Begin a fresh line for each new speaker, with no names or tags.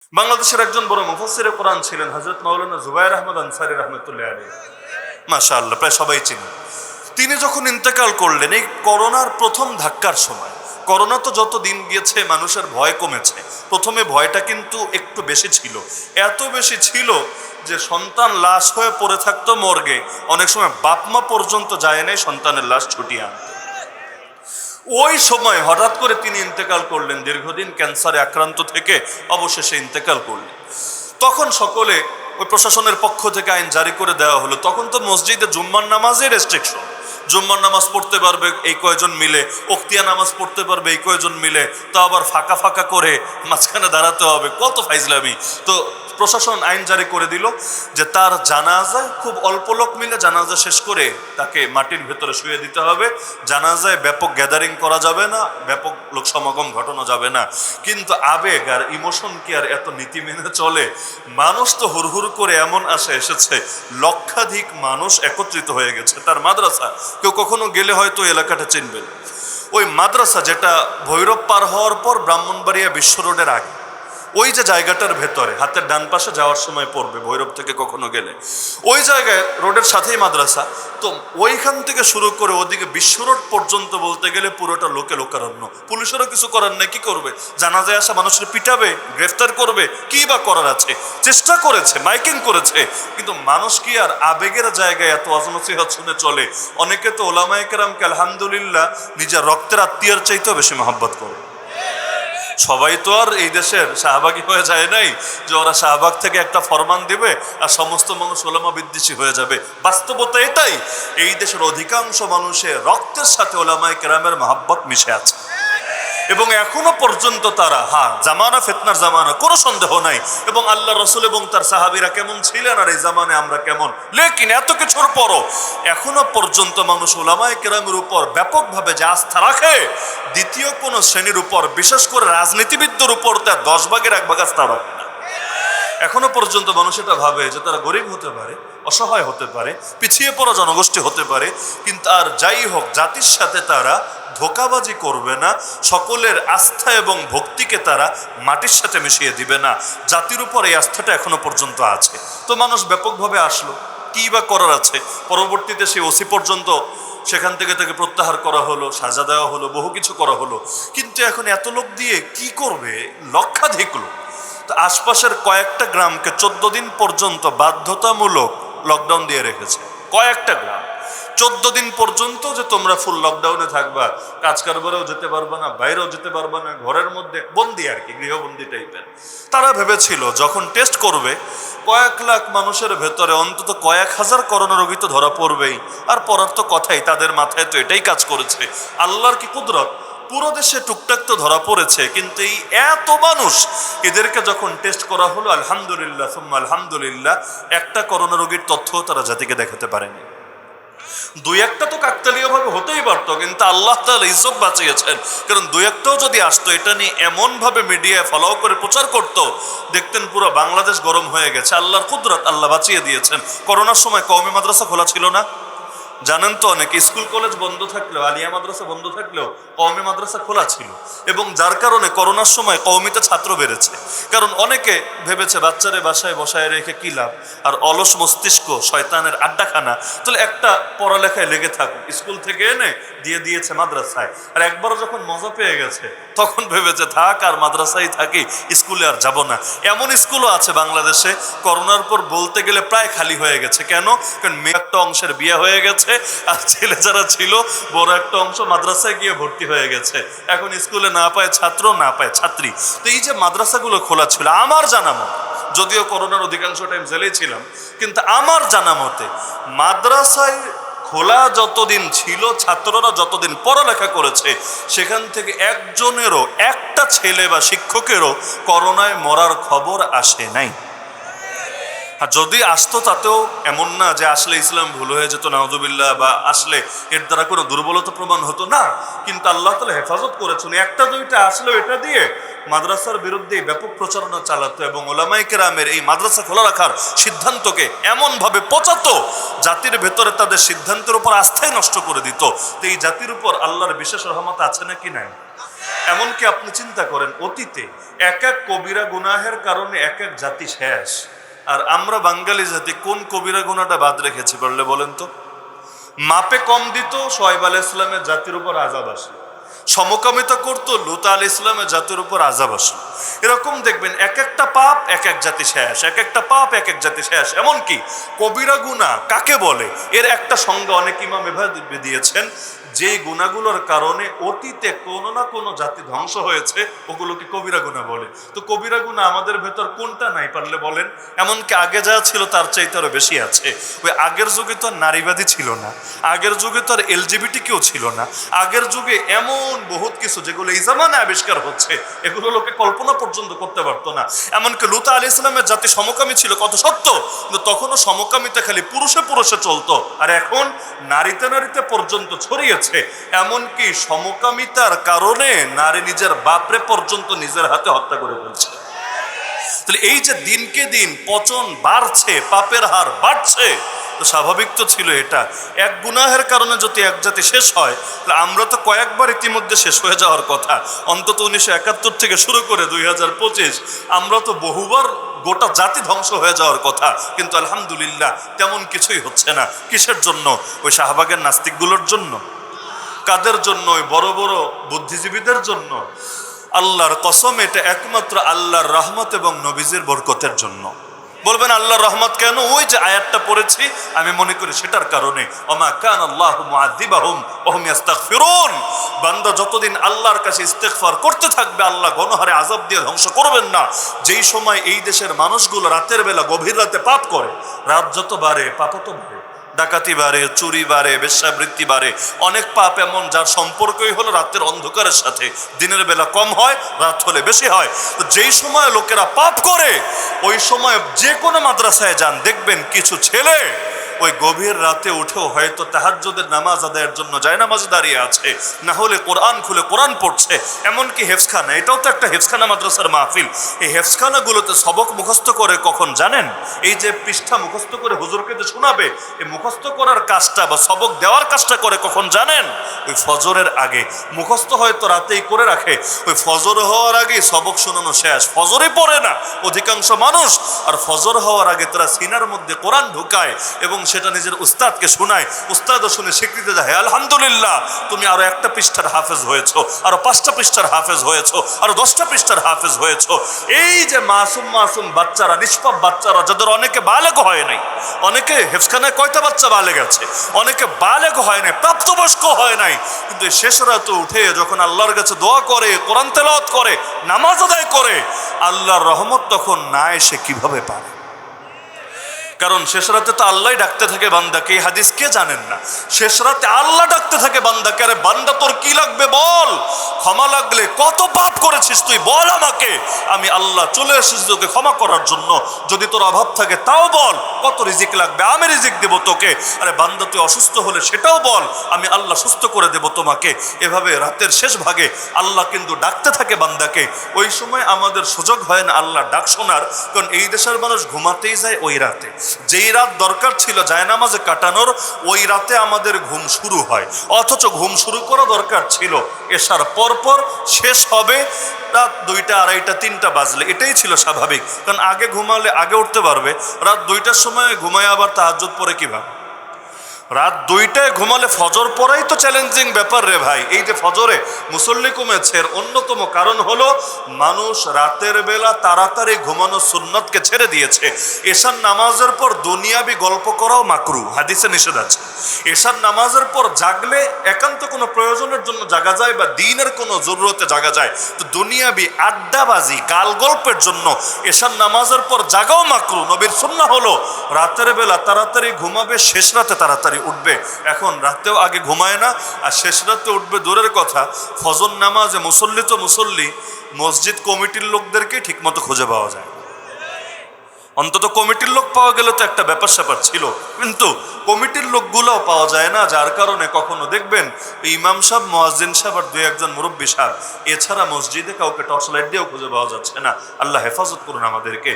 বাংলাদেশের একজন বড় মুফাসসিরে কোরআন ছিলেন হযরত মাওলানা জুবায়ের আহমদ আনসারী রাহমাতুল্লাহ আলাইহি। মাশাআল্লাহ, প্রায় সবাই চিনেন। তিনি যখন ইন্তেকাল করলেন এই করোনার প্রথম ধাক্কার সময়, করোনা তো যত দিন গিয়েছে মানুষের ভয় কমেছে, প্রথমে ভয়টা কিন্তু একটু বেশি ছিল। এত বেশি ছিল যে সন্তান লাশ হয়ে পড়ে থাকতো মর্গে, অনেক সময় বাপমা পর্যন্ত যায় নাই সন্তানের লাশ ছুটিয়ে আনতে। ওই সময় হঠাৎ করে তিনি ইন্তেকাল করলেন, দীর্ঘদিন ক্যান্সারে আক্রান্ত থেকে অবশেষে ইন্তেকাল করলেন। তখন সকলে ওই প্রশাসনের পক্ষ থেকে আইন জারি করে দেওয়া হলো। তখন তো মসজিদে জুম্মার নামাজে রেস্ট্রিকশন, জুম্মার নামাজ পড়তে পারবে এই কয়জন মিলে, ওক্তিয়া নামাজ পড়তে পারবে এই কয়জন মিলে, তা আবার ফাঁকা ফাঁকা করে মাঝখানে দাঁড়াতে হবে, কত ফাইজলামি। তো প্রশাসন আইন জারি করে দিল যে তার জানাজায় খুব অল্প লোক মিলে জানাজা শেষ করে তাকে মাটির ভেতরে শুয়ে দিতে হবে। জানাজায় ব্যাপক গ্যাদারিং করা যাবে না, ব্যাপক লোক সমাগম ঘটানো যাবে না। কিন্তু আবেগ আর ইমোশন কি আর এত নীতি মেনে চলে? মানুষ তো হুড়হুড় করে এমন আসে এসেছে, লক্ষাধিক মানুষ একত্রিত হয়ে গেছে। তার মাদ্রাসা, কেউ কখনো গেলে হয়তো এলাকাটা চিনবেন। ওই মাদ্রাসা যেটা ভৈরব পার হওয়ার পর ব্রাহ্মণবাড়িয়া বিশ্ব রোডের আগে, ওই যে জায়গাটার ভেতরে হাতের ডান পাশে যাওয়ার সময় পড়বে ভৈরব থেকে কখনো গেলে, ওই জায়গায় রোডের সাথেই মাদ্রাসা। তো ওইখান থেকে শুরু করে ওদিকে বিশ্ব রোড পর্যন্ত বলতে গেলে পুরোটা লোকে লোকারণ্য। পুলিশেরও কিছু করার নেই, কি করবে? জানাজায় আসা মানুষের পিটাবে, গ্রেফতার করবে, কি বা করার আছে? চেষ্টা করেছে, মাইকিং করেছে, কিন্তু মানুষ কি আর আবেগের জায়গায় এত অজনসিহত শুনে চলে? অনেকে তো ওলামায়ে কেরামকে আলহামদুলিল্লাহ নিজের রক্তের আত্মীয়র চাইতেও বেশি মহব্বত করে। সবাই তো আর এই দেশের শাহবাগী হয়ে যায় নাই যে ওরা শাহবাগ থেকে একটা ফরমান দিবে আর সমস্ত মানুষ ওলামা বিদ্বেষী হয়ে যাবে। বাস্তবতা এটাই, এই দেশের অধিকাংশ মানুষের রক্তের সাথে ওলামায়ে কেরামের মহব্বত মিশে আছে। এবং এখনো পর্যন্ত তারা, জামানা ফিতনার জামানা, কোনো সন্দেহ নাই। এবং আল্লাহ রসুল এবং তার সাহাবীরা কেমন ছিলেন আর এই জামানে আমরা কেমন, লেকিন এত কিছুর পরও এখনো পর্যন্ত মানুষ উলামায়ে কেরামের উপর ব্যাপকভাবে যে আস্থা রাখে, দ্বিতীয় কোনো শ্রেণীর উপর, বিশেষ করে রাজনীতিবিদদের উপর তার 10 ভাগের 1 ভাগ আস্থা রাখে না। এখনো পর্যন্ত মানুষ এটা ভাবে যে তারা গরিব হতে পারে, অসহায় হতে পারে, পিছিয়ে পড়া জনগোষ্ঠী হতে পারে, কিন্তু আর যাই হোক জাতির সাথে তারা ধোঁকাবাজি করবে না, সকলের আস্থা এবং ভক্তিকে তারা মাটির সাথে মিশিয়ে দিবে না। জাতির উপর এই আস্থাটা এখনো পর্যন্ত আছে। তো মানুষ ব্যাপকভাবে আসলো, কি বা করার আছে? পরবর্তীতে সেই ওসি পর্যন্ত সেখান থেকে তাকে প্রত্যাহার করা হলো, সাজা দেওয়া হলো, বহু কিছু করা হলো। কিন্তু এখন এত লোক দিয়ে কি করবে? লক্ষাধিক লোক। তো আশপাশের কয়েকটা গ্রামকে 14 দিন পর্যন্ত বাধ্যতামূলক লকডাউন দিয়ে রেখেছে। কয়েকটা গ্রাম 14 দিন পর্যন্ত যে তোমরা ফুল লকডাউনে থাকবা, কাজ কারবারেও যেতে পারবা না, বাইরেও যেতে পারবা না, ঘরের মধ্যে বন্দি আর কি, গৃহবন্দী টাইপের। তারা ভেবেছিল যখন টেস্ট করবে কয়েক লাখ মানুষের ভেতরে অন্তত কয়েক হাজার করোনা রোগী তো ধরা পড়বেই, আর পড়ার তো কথাই, তাদের মাথায় তো এটাই কাজ করেছে। আল্লাহর কি কুদরত, পুরো দেশে টুকটাক তো ধরা পড়েছে, কিন্তু এই এত মানুষ, এদেরকে যখন টেস্ট করা হলো, আলহামদুলিল্লাহ সুম্মা আলহামদুলিল্লাহ, একটা করোনা রোগীর তথ্য তারা জাতিকে দেখাতে পারেনি। 2-1টা তো কাকতালীয় ভাবে হতেই পারতো, কিন্তু আল্লাহ তাআলা ইজ্জত বাঁচিয়েছেন। কারণ 2-1টাও যদি আসতো, এটা নিয়ে এমন ভাবে মিডিয়ায় ফলো করে প্রচার করতো, দেখতেন পুরো বাংলাদেশ গরম হয়ে গেছে। আল্লাহর কুদরত, আল্লাহ বাঁচিয়ে দিয়েছেন। করোনার সময় কওমি মাদ্রাসা খোলা ছিল না, জানেন তো? অনেক স্কুল কলেজ বন্ধ থাকলেও, আলিয়া মাদ্রাসা বন্ধ থাকলেও কওমি মাদ্রাসা খোলা ছিল। এবং যার কারণে করোনার সময় কওমিতে ছাত্র বেড়েছে। কারণ অনেকে ভেবেছে বাচ্চারে বাসায় বসায় রেখে কি লাভ, আর অলস মস্তিষ্ক শয়তানের আড্ডাখানা, তাহলে একটা পড়ালেখায় লেগে থাকুক। স্কুল থেকে এনে দিয়ে দিয়েছে মাদ্রাসায়, আর একবারও যখন মজা পেয়ে গেছে তখন ভেবেছে থাক আর মাদ্রাসায় থাকি, স্কুলে আর যাব না। এমন স্কুলও আছে বাংলাদেশে করোনার পর বলতে গেলে প্রায় খালি হয়ে গেছে। কেন? কারণ মেয়ে একটা অংশের বিয়ে হয়ে গেছে, আর ছেলে যারা ছিল বড় একটা অংশ মাদ্রাসায় গিয়ে ভর্তি হয়ে গেছে। এখন স্কুলে না পায় ছাত্র, না পায় ছাত্রী। তো এই যে মাদ্রাসাগুলো খোলা ছিল, আমার জানা মতে, যদিও করোনার অধিকাংশ টাইম জেলেই ছিলাম, কিন্তু আমার জানা মতে মাদ্রাসায় খোলা যতদিন ছিল, ছাত্ররা যতদিন পড়ালেখা করেছে, সেখান থেকে একজনেরও, একটা ছেলে বা শিক্ষকেরও করোনায় মরার খবর আসে নাই। আর যদি আসতো তাতেও এমন না যে আসলে ইসলাম ভুল হয়ে যেত নাউজুবিল্লাহ, বা আসলে এর দ্বারা কোনো দুর্বলতা প্রমাণ হতো না। কিন্তু আল্লাহ তাআলা হেফাজত করেছেন। 1-2টা আসলেও এটা দিয়ে মাদ্রাসার বিরুদ্ধে ব্যাপক প্রচারণা চালাতো এবং ওলামায়ে কেরামের এই মাদ্রাসা খোলা রাখার সিদ্ধান্তকে এমনভাবে পচাতো, জাতির ভেতরে তাদের সিদ্ধান্তের উপর আস্থাই নষ্ট করে দিত। তো এই জাতির উপর আল্লাহর বিশেষ রহমত আছে নাকি নাই? এমনকি আপনি চিন্তা করেন, অতীতে এক এক কবিরা গুনাহের কারণে এক এক জাতি শেষ, আর আমরা বাঙালি জাতি কোন কবিরা গুনাহটা বাদ রেখেছি বললে বলেন তো? মাপে কম দিত শোয়েব আলাইহিস সালামের জাতির উপর আযাব আসে, সমকামিতা করতো লূত আলাইহিস সালামের জাতির উপর আযাব আসে। এরকম দেখবেন এক একটা পাপ এক এক জাতি শেষ, এক একটা পাপ এক এক জাতি শেষ। এমনকি কবিরা গুনাহ কাকে বলে এর একটা সংজ্ঞা অনেক ইমাম এভাবে দিয়েছেন, যে গুনাহগুলোর কারণে অতীতে কোনো না কোনো জাতি ধ্বংস হয়েছে ওগুলোকে কবিরা গুনাহ বলে। তো কবিরা গুনাহ আমাদের ভেতর কোনটা নাই পারলে বলেন? এমনকি আগে যা ছিল তার চাইতে আরো বেশি আছে। ওই আগের যুগে তো আর নারীবাদী ছিল না, আগের যুগে তো আর এলজিবিটি কেউ ছিল না, আগের যুগে এমন বহুত কিছু যেগুলো এই জামানে আবিষ্কার হচ্ছে এগুলো লোকে কল্পনা পর্যন্ত করতে পারতো না। এমনকি লূত আলাইহিস সালামের জাতি সমকামী ছিল, কত সত্য, কিন্তু তখনও সমকামিতা খালি পুরুষে পুরুষে চলতো, আর এখন নারীতে নারীতে পর্যন্ত ছড়িয়েছে। এমনকি সমকামিতার কারণে নারী নিজের বাপরে পর্যন্ত নিজের হাতে হত্যা করে ফেলছে। তাহলে এই যে দিনকে দিন পচন বাড়ছে, পাপের হার বাড়ছে, তো স্বাভাবিক তো ছিল এটা। এক গুনাহের কারণে যদি এক জাতি শেষ হয়, তাহলে আমরা তো কয়েকবার ইতিমধ্যে শেষ হয়ে যাওয়ার কথা। অন্তত 1971 থেকে শুরু করে 2025 আমরা তো বহুবার গোটা জাতি ধ্বংস হয়ে যাওয়ার কথা, কিন্তু আলহামদুলিল্লাহ তেমন কিছুই হচ্ছে না। কিসের জন্য? ওই শাহবাগের নাস্তিকগুলোর জন্য? কাদের জন্য? ওই বড় বড় বুদ্ধিজীবীদের জন্য? আল্লাহর কসম, এটা একমাত্র আল্লাহর রহমত এবং নবীজির বরকতের জন্য। বলবেন আল্লাহর রহমত কেন? ওই যে আয়াতটা পড়েছি, আমি মনে করি সেটার কারণে। ওমা কান আল্লাহু মুআযিবাহুম ওয়া হুম ইস্তাগফিরুন। বান্দা যতদিন আল্লাহর কাছে ইস্তেগফার করতে থাকবে, আল্লাহ গণহারে আযাব দিয়ে ধ্বংস করবেন না। যেই সময় এই দেশের মানুষগুলো রাতের বেলা গভীর রাতে পাপ করে, রাত যত বাড়ে পাপ তো বাড়ে, ডাকাতি বাড়ে, চুরি বাড়ে, বেশ্যাবৃত্তি বাড়ে। অনেক পাপ এমন যার সম্পর্কই হলো রাতের অন্ধকারের সাথে, দিনের বেলা কম হয়, রাত হলে বেশি হয়। তো যেই সময় লোকেরা পাপ করে, ওই সময় যে কোনো মাদ্রাসায় যান, দেখবেন কিছু ছেলে ওই গভীর রাতে উঠেও হয়তো তাহাজ্জুদের নামাজ আদায়ের জন্য জায়নামাজে দাঁড়িয়ে আছে, না হলে কোরআন খুলে কোরআন পড়ছে। এমনকি হেফজখানা, এটাও তো একটা হেফজখানা মাদ্রাসার মাহফিল। এই হেফজখানাগুলোতে সবক মুখস্থ করে কখন জানেন? এই যে পৃষ্ঠা মুখস্থ করে হুজুরকে যে শোনাবে, এই মুখস্থ করার কাজটা বা সবক দেওয়ার কাজটা করে কখন জানেন? ওই ফজরের আগে। মুখস্থ হয়তো রাতেই করে রাখে, ওই ফজর হওয়ার আগে সবক শোনানো শেষ। ফজরে পড়ে না অধিকাংশ মানুষ, আর ফজর হওয়ার আগে তারা সিনার মধ্যে কোরআন ঢুকায় এবং সেটা নিজের উস্তাদকে শোনায়। উস্তাদও শুনে স্বীকৃতি দেয়, আলহামদুলিল্লাহ তুমি আরো একটা পৃষ্ঠার হাফেজ হয়েছো, আরো 5টা পৃষ্ঠার হাফেজ হয়েছো, আরো 10টা পৃষ্ঠার হাফেজ হয়েছো। এই যে মাসুম মাসুম বাচ্চারা, নিষ্পাপ বাচ্চারা, যাদের অনেকে বালেগ হয় নাই, অনেকে হেফজখানায় কয়টা বাচ্চা বালেগ আছে, অনেকে বালেগ হয় নাই, প্রাপ্তবয়স্ক হয় নাই, কিন্তু শেষ রাতে উঠে যখন আল্লাহর কাছে দোয়া করে, কোরআন তেলাওয়াত করে, নামাজ আদায় করে, আল্লাহর রহমত তখন না এসে কিভাবে পারে? কারণ শেষ রাতে তো আল্লাহ ডাকতে থাকে বান্দাকে। এই হাদিস কে জানেন না? শেষ রাতে আল্লাহ ডাকতে থাকে বান্দাকে, আরে বান্দা তোর কি লাগবে বল, ক্ষমা লাগলে, কত পাপ করেছিস তুই বল আমাকে, আমি আল্লাহ চলে এসেছি তোকে ক্ষমা করার জন্য। যদি তোর অভাব থাকে তাও বল, কত রিজিক লাগবে আমি রিজিক দেব তোকে। আরে বান্দা তুই অসুস্থ হলে সেটাও বল, আমি আল্লাহ সুস্থ করে দেব তোমাকে। এভাবে রাতের শেষ ভাগে আল্লাহ কিন্তু ডাকতে থাকে বান্দাকে। ওই সময় আমাদের সুযোগ হয় না আল্লাহ ডাক শোনার, কারণ এই দেশের মানুষ ঘুমাতেই যায় ওই রাতে। যেই রাত দরকার ছিল জায়নামাজে কাটানোর, ওই রাতে আমাদের ঘুম শুরু হয়। অথচ ঘুম শুরু করা দরকার ছিল এশার পরপর, শেষ হবে রাত 2টা, 2:30, 3টা বাজলে। এটাই ছিল স্বাভাবিক, কারণ আগে ঘুমালে আগে উঠতে পারবে। রাত 2টার সময় ঘুমায় আবার তাহাজ্জুদ পড়ে কিভাবে? রাত 2টায় ঘুমালে ফজর পড়াই তো চ্যালেঞ্জিং ব্যাপার রে ভাই। এই যে ফজরে মুসল্লি কমেছে, এর অন্যতম কারণ হলো মানুষ রাতের বেলা তাড়াতাড়ি ঘুমানো সুন্নতকে ছেড়ে দিয়েছে। এশার নামাজের পর দুনিয়াবি গল্প করাও মাকরু, হাদিসে নিষেধ আছে। এশার নামাজের পর জাগলে একান্ত কোনো প্রয়োজনের জন্য জাগা যায় বা দিনের কোনো জরুরতে জাগা যায়, তো দুনিয়াবি আড্ডাবাজি গাল গল্পের জন্য এশার নামাজের পর জাগাও মাকরু। নবীর সুন্নাহ হলো রাতের বেলা তাড়াতাড়ি ঘুমাবে, শেষ রাতে তাড়াতাড়ি উঠবে। এখন রাতেও আগে ঘুমায় না, আর শেষ রাতে উঠবে দূরের কথা, ফজর নামাজে মুসল্লি তো মুসল্লি, মসজিদ কমিটির লোকদেরকে ঠিকমতো খুঁজে পাওয়া যায়। অন্তত কমিটির লোক পাওয়া গেলে তো একটা ব্যাপার স্যাপার ছিল, কিন্তু কমিটির লোকগুলোও পাওয়া যায় না। যার কারণে কখনো দেখবেন ইমাম সাহেব, মুয়াজ্জিন সাহেব আর 2-1 মুরব্বি সাহেব, এছাড়া মসজিদে কাউকে টর্চ লাইট দিয়েও খুঁজে পাওয়া যাচ্ছে না। আল্লাহ হেফাজত করুন আমাদেরকে।